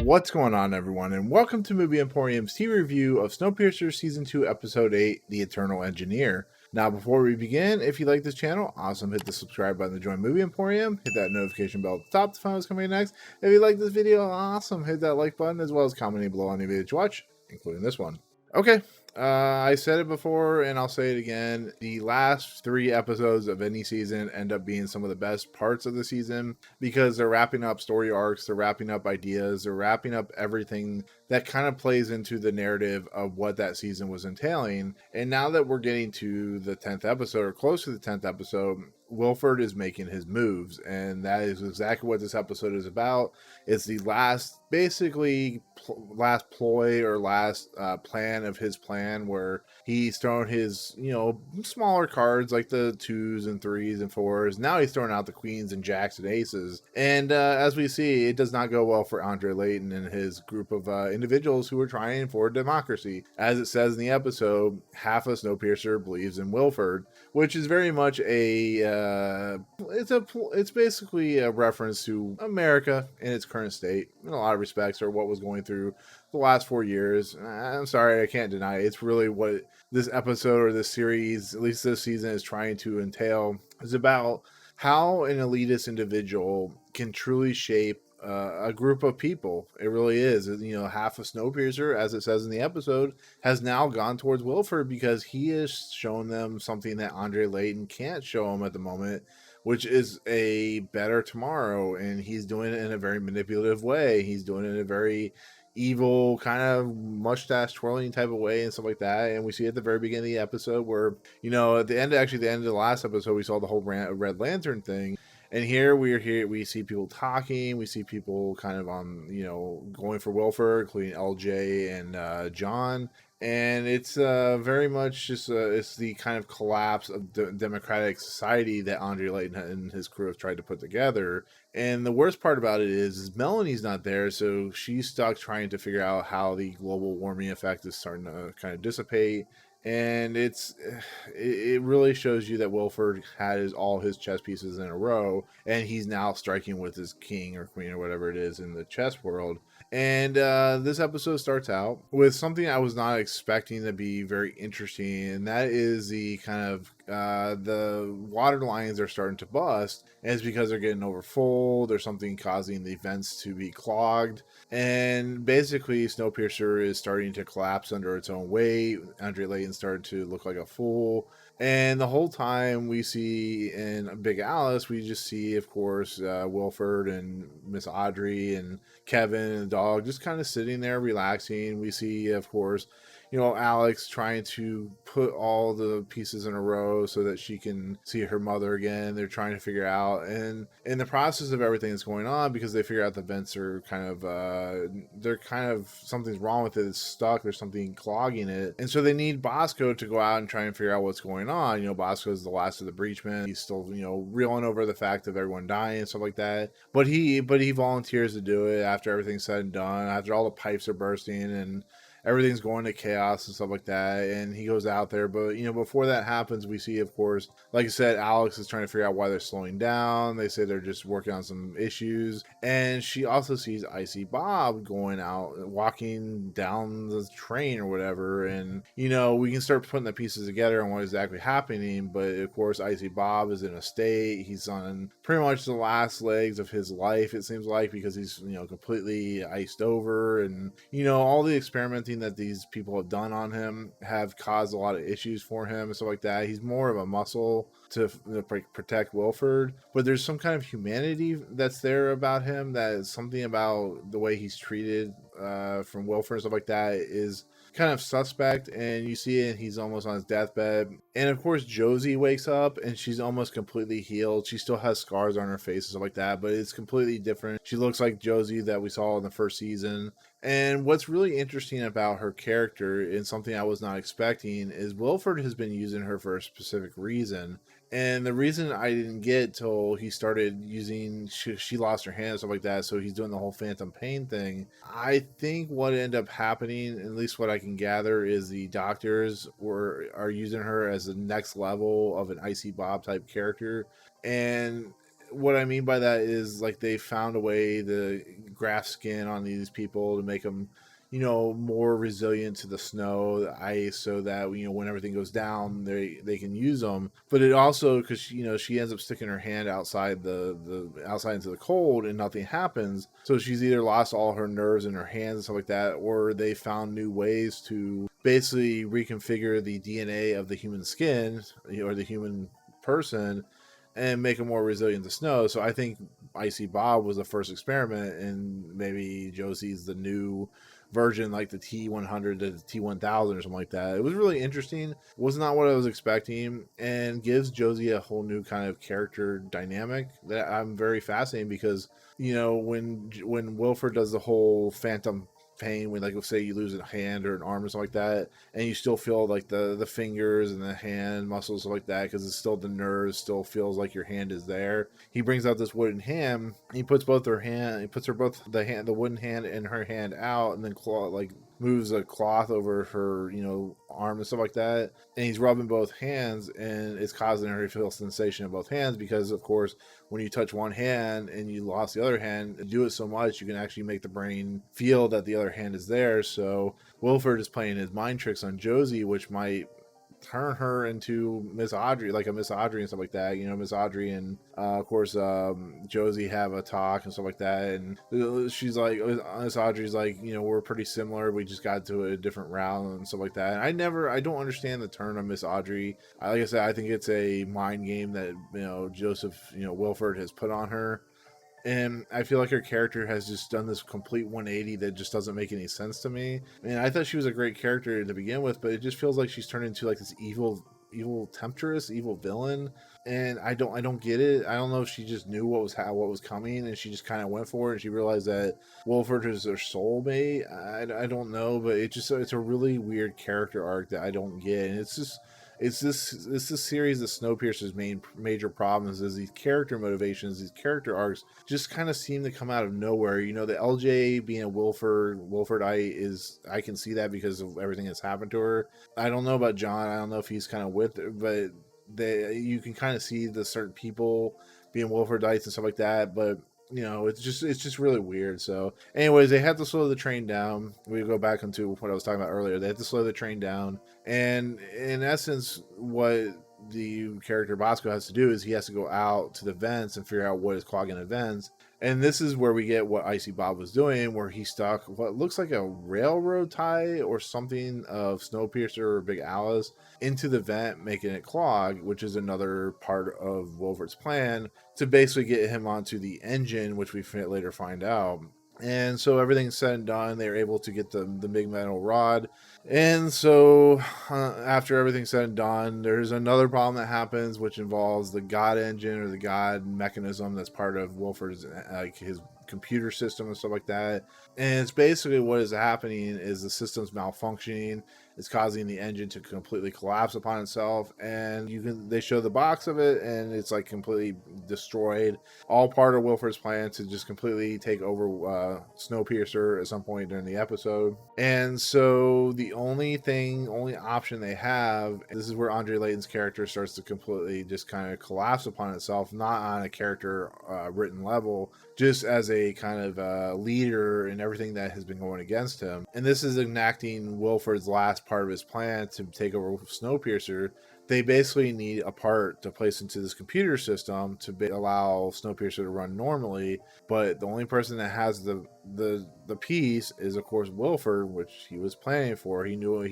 What's going on, everyone, and welcome to Movie Emporium's TV review of Snowpiercer Season 2, Episode 8, The Eternal Engineer. Now, before we begin, if you like this channel, awesome, hit the subscribe button to join Movie Emporium, hit that notification bell at the top to find what's coming next. If you like this video, awesome, hit that like button, as well as commenting below on any video to watch, including this one. Okay, I said it before and I'll say it again. The last 3 episodes of any season end up being some of the best parts of the season because they're wrapping up story arcs, they're wrapping up ideas, they're wrapping up everything that kind of plays into the narrative of what that season was entailing. And now that we're getting to the 10th episode or close to the 10th episode, Wilford is making his moves, and that is exactly what this episode is about. It's the last, basically, last ploy or last plan of his plan, where he's thrown his, smaller cards like the 2s and 3s and 4s. Now he's throwing out the queens and jacks and aces. And as we see, it does not go well for Andre Layton and his group of individuals who are trying for democracy. As it says in the episode, half of Snowpiercer believes in Wilford, which is very much it's basically a reference to America in its current state in a lot of respects, or what was going through the last 4 years. I'm sorry, I can't deny it. It's really what this episode or this series, at least this season, is trying to entail. Is about how an elitist individual can truly shape a group of people. It really is. Half of Snowpiercer, as it says in the episode, has now gone towards Wilford because he has shown them something that Andre Layton can't show them at the moment, which is a better tomorrow. And he's doing it in a very manipulative way. He's doing it in a very evil, kind of mustache twirling type of way and stuff like that. And we see at the very beginning of the episode where, at the end of the last episode, we saw the whole Red Lantern thing. And here we see people talking, we see people kind of on, going for Wilford, including LJ and John. And it's very much just it's the kind of collapse of democratic society that Andre Layton and his crew have tried to put together. And the worst part about it is Melanie's not there, so she's stuck trying to figure out how the global warming effect is starting to kind of dissipate. And it really shows you that Wilford had all his chess pieces in a row, and he's now striking with his king or queen or whatever it is in the chess world. And this episode starts out with something I was not expecting to be very interesting, and that is the kind of the water lines are starting to bust, and it's because they're getting over full. There's something causing the vents to be clogged, and basically Snowpiercer is starting to collapse under its own weight. Andre Layton started to look like a fool. And the whole time we see in Big Alice, we just see, of course, Wilford and Miss Audrey and Kevin and the dog just kind of sitting there relaxing. We see, of course, Aleks trying to put all the pieces in a row so that she can see her mother again. They're trying to figure out, and in the process of everything that's going on, because they figure out the vents are something's wrong with it. It's stuck. There's something clogging it, and so they need Basso to go out and try and figure out what's going on. Basso is the last of the breachmen. He's still reeling over the fact of everyone dying and stuff like that. But he volunteers to do it after everything's said and done. After all the pipes are bursting and everything's going to chaos and stuff like that, and he goes out there. But before that happens, we see, of course, like I said, Aleks is trying to figure out why they're slowing down. They say they're just working on some issues, and she also sees Icy Bob going out, walking down the train or whatever. And we can start putting the pieces together on what is exactly happening. But of course, Icy Bob is in a state. He's on pretty much the last legs of his life, it seems like, because he's completely iced over, and all the experimenting that these people have done on him have caused a lot of issues for him and stuff like that. He's more of a muscle to protect Wilford, but there's some kind of humanity that's there about him, that is something about the way he's treated from Wilford and stuff like that is kind of suspect. And you see it, he's almost on his deathbed. And of course Josie wakes up and she's almost completely healed. She still has scars on her face and stuff like that, but it's completely different. She looks like Josie that we saw in the first season. And what's really interesting about her character, and something I was not expecting, is Wilford has been using her for a specific reason. And the reason I didn't get till he started using, she lost her hand and stuff like that, so he's doing the whole phantom pain thing. I think what ended up happening, at least what I can gather, is the doctors are using her as the next level of an Icy Bob type character. And what I mean by that is like they found a way to graft skin on these people to make them, more resilient to the snow, the ice, so that when everything goes down, they can use them. But it also, because she ends up sticking her hand outside the outside into the cold and nothing happens. So she's either lost all her nerves in her hands and stuff like that, or they found new ways to basically reconfigure the DNA of the human skin or the human person and make them more resilient to snow. So I think Icy Bob was the first experiment, and maybe Josie's the new version, like the T100 to the T1000 or something like that. It was really interesting. Was not what I was expecting, and gives Josie a whole new kind of character dynamic that I'm very fascinated, because when Wilford does the whole phantom pain, when, like, let's say you lose a hand or an arm or something like that, and you still feel like the fingers and the hand muscles, stuff like that, because it's still, the nerves still feels like your hand is there. He brings out this wooden hand. He puts both her hand, he puts her both the wooden hand and her hand out, and then moves a cloth over her, arm and stuff like that. And he's rubbing both hands, and it's causing her to feel sensation in both hands, because of course, when you touch one hand and you lost the other hand, do it so much, you can actually make the brain feel that the other hand is there. So Wilford is playing his mind tricks on Josie, which might turn her into Miss Audrey, like a Miss Audrey and stuff like that. Miss Audrey and of course Josie have a talk and stuff like that, and she's like, Miss Audrey's like, we're pretty similar, we just got to a different route and stuff like that. And I don't understand the turn on Miss Audrey. Like I said, I think it's a mind game that Wilford has put on her. And I feel like her character has just done this complete 180 that just doesn't make any sense to me. I mean, I thought she was a great character to begin with, but it just feels like she's turned into like this evil temptress, evil villain. And I don't get it. I don't know if she just knew what was coming, and she just kind of went for it, and she realized that Wilford is her soulmate. I don't know, but it's a really weird character arc that I don't get. And it's this series of Snowpiercer's major problems is these character motivations, these character arcs just kind of seem to come out of nowhere. The LJ being a Wilford, I can see that because of everything that's happened to her. I don't know about John. I don't know if he's kind of with her, but you can kind of see the certain people being Wilfordites and stuff like that. But it's just really weird. So anyways, they have to slow the train down. We go back into what I was talking about earlier. They have to slow the train down, and in essence, what the character Bosco has to do is he has to go out to the vents and figure out what is clogging the vents. And this is where we get what Icy Bob was doing, where he stuck what looks like a railroad tie or something of Snowpiercer or Big Alice into the vent, making it clog, which is another part of Wilford's plan to basically get him onto the engine, which we later find out. And so everything's said and done, they're able to get the big metal rod. And so after everything's said and done, there's another problem that happens, which involves the God engine or the God mechanism that's part of Wilford's, his computer system and stuff like that. And it's basically what is happening is the system's malfunctioning. It's causing the engine to completely collapse upon itself, and they show the box of it, and it's like completely destroyed. All part of Wilford's plan to just completely take over Snowpiercer at some point during the episode. And so the only option they have, this is where Andre Layton's character starts to completely just kind of collapse upon itself, not on a character written level, just as a kind of leader in everything that has been going against him. And this is enacting Wilford's last part of his plan to take over Snowpiercer. They basically need a part to place into this computer system to allow Snowpiercer to run normally, but the only person that has the piece is, of course, Wilford, which he was planning for. He knew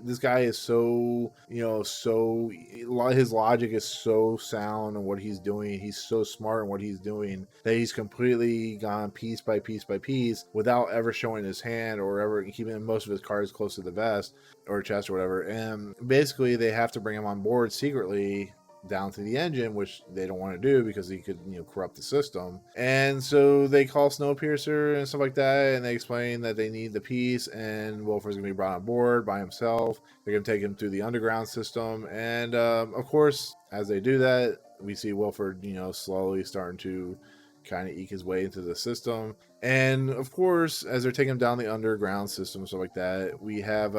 this guy is so, his logic is so sound in what he's doing. He's so smart in what he's doing that he's completely gone piece by piece by piece without ever showing his hand or ever keeping most of his cards close to the vest or chest or whatever. And basically they have to bring him on board secretly down to the engine, which they don't want to do because he could, corrupt the system. And so they call Snowpiercer and stuff like that, and they explain that they need the piece, and Wilford's gonna be brought on board by himself. They're gonna take him through the underground system, and of course, as they do that, we see Wilford, slowly starting to kind of eke his way into the system. And of course, as they're taking him down the underground system and stuff like that, we have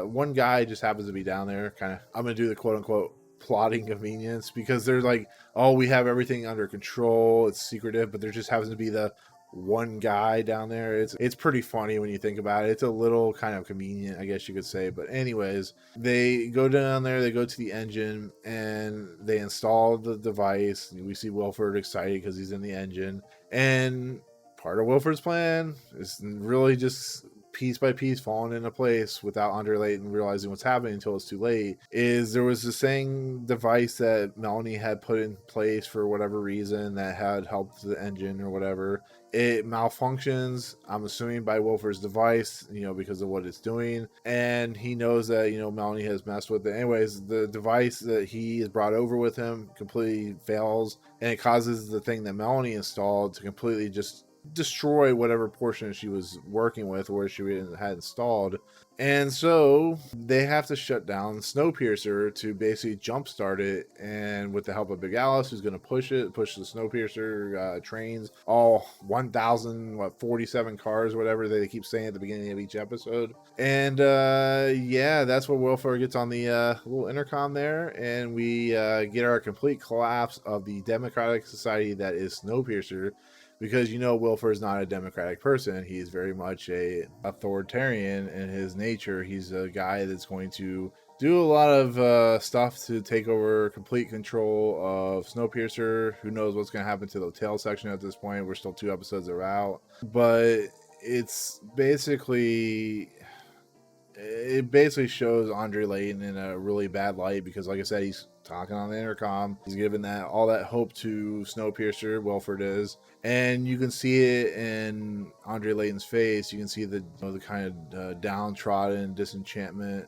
one guy just happens to be down there, kind of, I'm gonna do the quote unquote plotting convenience, because they're like, oh, we have everything under control, it's secretive, but there just happens to be the one guy down there. It's pretty funny when you think about it. It's a little kind of convenient, I guess you could say. But anyways, they go down there, they go to the engine, and they install the device. We see Wilford excited because he's in the engine, and part of Wilford's plan is really just piece by piece falling into place without Andre Layton realizing what's happening until it's too late. Is there was the same device that Melanie had put in place for whatever reason that had helped the engine or whatever. It malfunctions, I'm assuming, by Wilford's device, because of what it's doing. And he knows that, Melanie has messed with it. Anyways, the device that he has brought over with him completely fails, and it causes the thing that Melanie installed to completely just destroy whatever portion she was working with or she had installed. And so they have to shut down Snowpiercer to basically jumpstart it, and with the help of Big Alice, who's going to push the Snowpiercer trains, all 1,047 cars, whatever they keep saying at the beginning of each episode. And that's where Wilford gets on the little intercom there, and we get our complete collapse of the democratic society that is Snowpiercer. Because Wilford is not a democratic person. He's very much a authoritarian in his nature. He's a guy that's going to do a lot of stuff to take over complete control of Snowpiercer. Who knows what's going to happen to the tail section at this point. We're still 2 episodes out. But it basically shows Andre Layton in a really bad light, because like I said, he's talking on the intercom. He's giving all that hope to Snowpiercer, Wilford is. And you can see it in Andre Layton's face. You can see the kind of downtrodden disenchantment.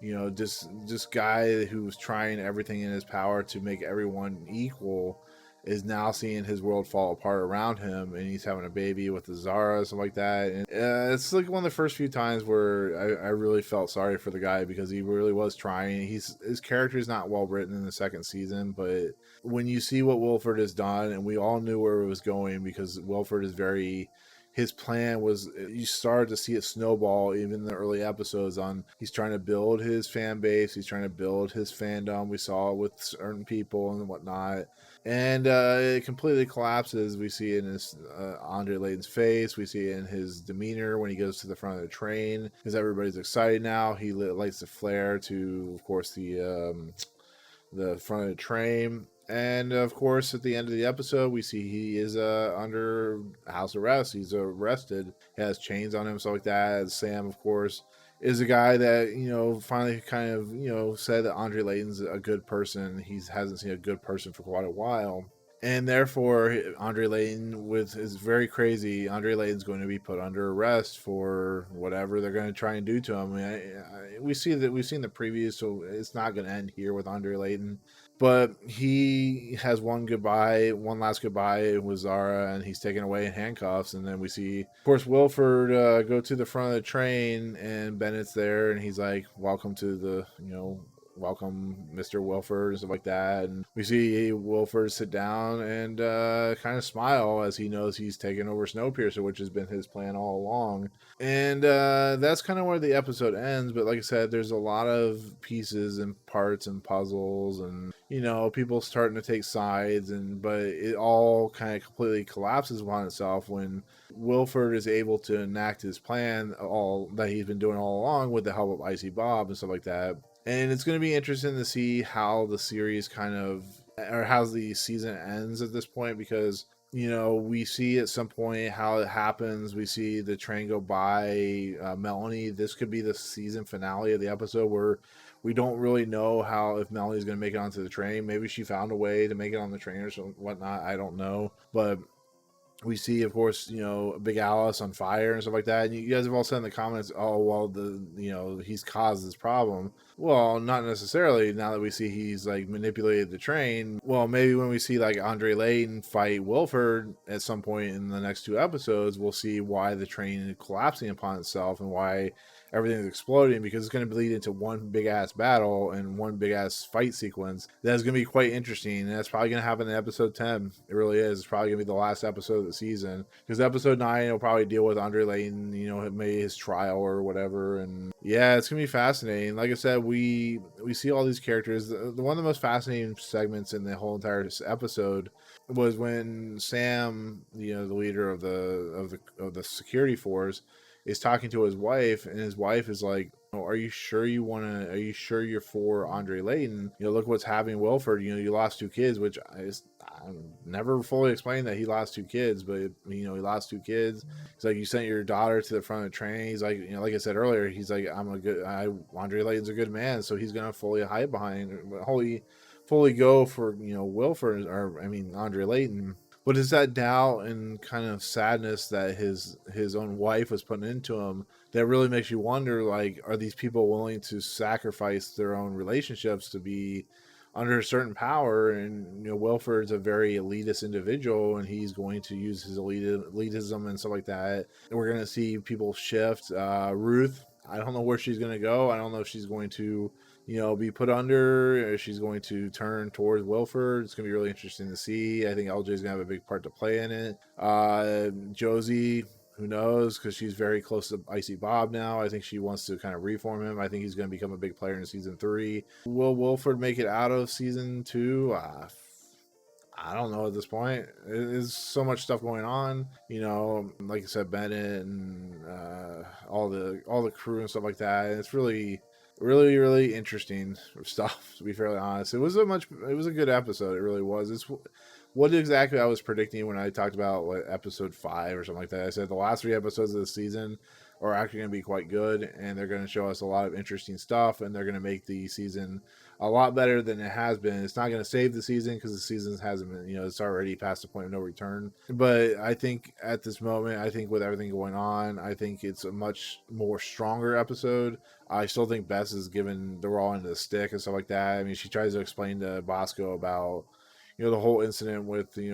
This guy who was trying everything in his power to make everyone equal is now seeing his world fall apart around him, and he's having a baby with the Zara, something like that. And it's like one of the first few times where I really felt sorry for the guy, because he really was trying. His character is not well written in the 2nd season, but when you see what Wilford has done, and we all knew where it was going, because Wilford is his plan was, you started to see it snowball even in the early episodes on, he's trying to build his fan base, he's trying to build his fandom. We saw it with certain people and whatnot. And it completely collapses. We see it in his Andre Layton's face. We see it in his demeanor when he goes to the front of the train, because everybody's excited now. He lights the flare to, of course, the front of the train. And of course, at the end of the episode, we see he is under house arrest. He's arrested. He has chains on him, stuff like that. Sam, of course, is a guy that, finally kind of, said that Andre Layton's a good person. He hasn't seen a good person for quite a while. And therefore, Andre Layton is very crazy. Andre Layton's going to be put under arrest for whatever they're going to try and do to him. We've seen the previews, so it's not going to end here with Andre Layton. But he has one last goodbye with Zara, and he's taken away in handcuffs. And then we see, of course, Wilford go to the front of the train, and Bennett's there, and he's like, welcome to the, welcome Mr. Wilford, and stuff like that. And we see Wilford sit down and kind of smile, as he knows he's taken over Snowpiercer, which has been his plan all along. And that's kind of where the episode ends. But like I said, there's a lot of pieces and parts and puzzles, and people starting to take sides, but it all kind of completely collapses upon itself when Wilford is able to enact his plan, all that he's been doing all along, with the help of Icy Bob and stuff like that. And it's going to be interesting to see how the series how the season ends at this point, because we see at some point how it happens. We see the train go by Melanie. This could be the season finale of the episode, where we don't really know if Melanie's going to make it onto the train. Maybe she found a way to make it on the train or whatnot. I don't know. But we see, of course, Big Alice on fire and stuff like that. And you guys have all said in the comments, oh, well, he's caused this problem. Well, not necessarily. Now that we see he's manipulated the train, well, maybe when we see Andre Layton fight Wilford at some point in the next 2 episodes, we'll see why the train is collapsing upon itself, and why everything's exploding, because it's going to lead into one big ass battle and one big ass fight sequence that's going to be quite interesting, and that's probably going to happen in episode 10. It really is. It's probably going to be the last episode of the season, because episode 9 will probably deal with Andre Layton, maybe his trial or whatever. And yeah, it's going to be fascinating. Like I said, we see all these characters. The one of the most fascinating segments in the whole entire episode was when Sam, the leader of the security force, is talking to his wife, and his wife is like, "Oh, are you sure are you sure you're for Andre Layton? Look what's happening, Wilford. You lost 2 kids," which I'm never fully explained that he lost 2 kids, but he lost 2 kids. He's like, "You sent your daughter to the front of the train." He's like, like I said earlier, he's like, Andre Layton's a good man, so he's gonna fully hide behind, fully go for Wilford, or Andre Layton. But it's that doubt and kind of sadness that his own wife was putting into him that really makes you wonder, like, are these people willing to sacrifice their own relationships to be under a certain power? And Wilford's a very elitist individual, and he's going to use his elitism and stuff like that. And we're going to see people shift. Ruth, I don't know where she's going to go. I don't know if she's going to be put under, or she's going to turn towards Wilford. It's going to be really interesting to see. I think LJ's going to have a big part to play in it. Josie, who knows, because she's very close to Icy Bob now. I think she wants to kind of reform him. I think he's going to become a big player in season 3. Will Wilford make it out of season 2? I don't know at this point. There's so much stuff going on, like I said, Bennett and all the crew and stuff like that. And it's really, really, really interesting stuff, to be fairly honest. It was a good episode. It really was. It's what exactly I was predicting when I talked about episode 5 or something like that. I said the last 3 episodes of the season are actually going to be quite good, and they're going to show us a lot of interesting stuff, and they're going to make the season a lot better than it has been. It's not going to save the season, because the season hasn't been, it's already past the point of no return. But I think at this moment, with everything going on, I think it's a much more stronger episode. I still think Bess is given the raw end of the stick and stuff like that. She tries to explain to Bosco about the whole incident with the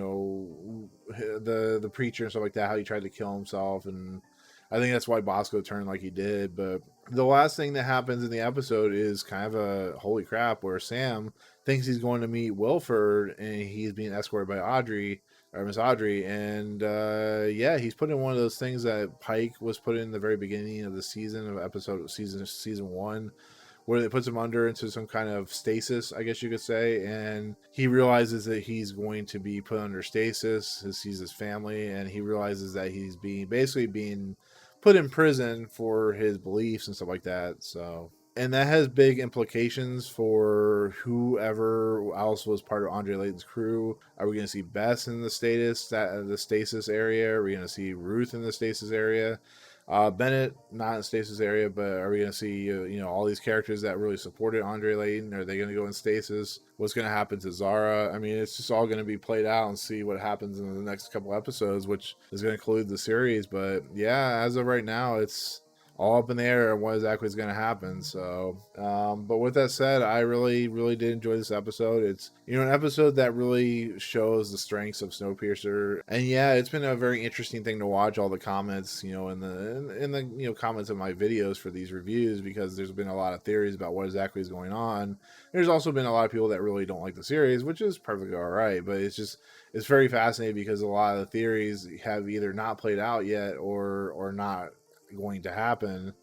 preacher and stuff like that, how he tried to kill himself, and I think that's why Bosco turned like he did. But the last thing that happens in the episode is kind of a holy crap, where Sam thinks he's going to meet Wilford, and he's being escorted by Miss Audrey. And he's put in one of those things that Pike was put in the very beginning of the season, of season 1, where it puts him into some kind of stasis, I guess you could say. And he realizes that he's going to be put under stasis. He sees his family, and he realizes that he's being put in prison for his beliefs and stuff like that. So, and that has big implications for whoever else was part of Andre Layton's crew. Are we going to see Bess in the stasis area? Are we going to see Ruth in the stasis area? Bennett, not in stasis area, but are we going to see, all these characters that really supported Andre Layton? Are they going to go in stasis? What's going to happen to Zara? It's just all going to be played out, and see what happens in the next couple episodes, which is going to conclude the series. But yeah, as of right now, it's all up in the air on what exactly is going to happen. So, but with that said, I really, really did enjoy this episode. It's, an episode that really shows the strengths of Snowpiercer. And yeah, it's been a very interesting thing to watch all the comments, in the comments of my videos for these reviews, because there's been a lot of theories about what exactly is going on. There's also been a lot of people that really don't like the series, which is perfectly all right. But it's very fascinating, because a lot of the theories have either not played out yet or not going to happen.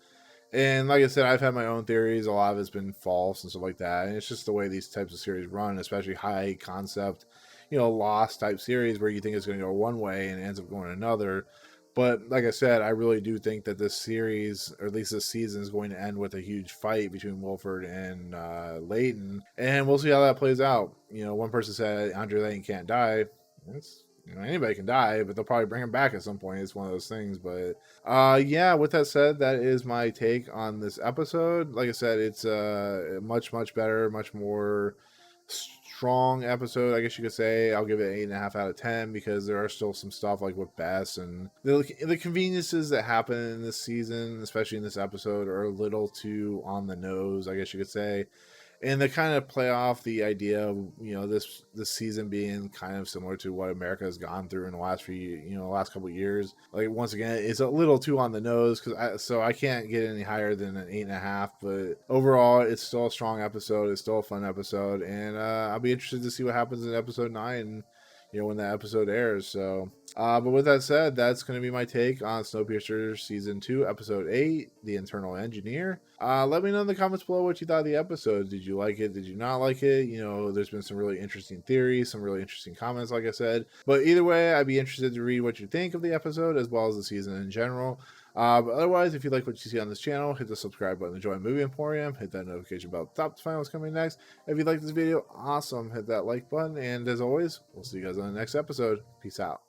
And like I said, I've had my own theories. A lot of it's been false and stuff like that. And it's just the way these types of series run, especially high concept, Lost type series, where you think it's going to go one way and it ends up going another. But like I said, I really do think that this series, or at least this season, is going to end with a huge fight between Wilford and Layton. And we'll see how that plays out. One person said Andre Layton can't die. That's anybody can die, but they'll probably bring him back at some point. It's one of those things. But with that said, that is my take on this episode. Like I said, it's a much, much better, much more strong episode, I guess you could say. I'll give it 8.5 out of 10, because there are still some stuff like with Bess, and the conveniences that happen in this season, especially in this episode, are a little too on the nose, I guess you could say. And they kind of play off the idea of, this season being kind of similar to what America has gone through in the last last couple of years. Like, once again, it's a little too on the nose, so I can't get any higher than an 8.5. But overall, it's still a strong episode. It's still a fun episode, and I'll be interested to see what happens in episode 9. When that episode airs. So, but with that said, that's going to be my take on Snowpiercer Season 2, Episode 8, The Internal Engineer. Let me know in the comments below what you thought of the episode. Did you like it? Did you not like it? There's been some really interesting theories, some really interesting comments, like I said. But either way, I'd be interested to read what you think of the episode, as well as the season in general. But otherwise, if you like what you see on this channel, hit the subscribe button to join Movie Emporium. Hit that notification bell at the top to find what's coming next. If you like this video, awesome. Hit that like button. And as always, we'll see you guys on the next episode. Peace out.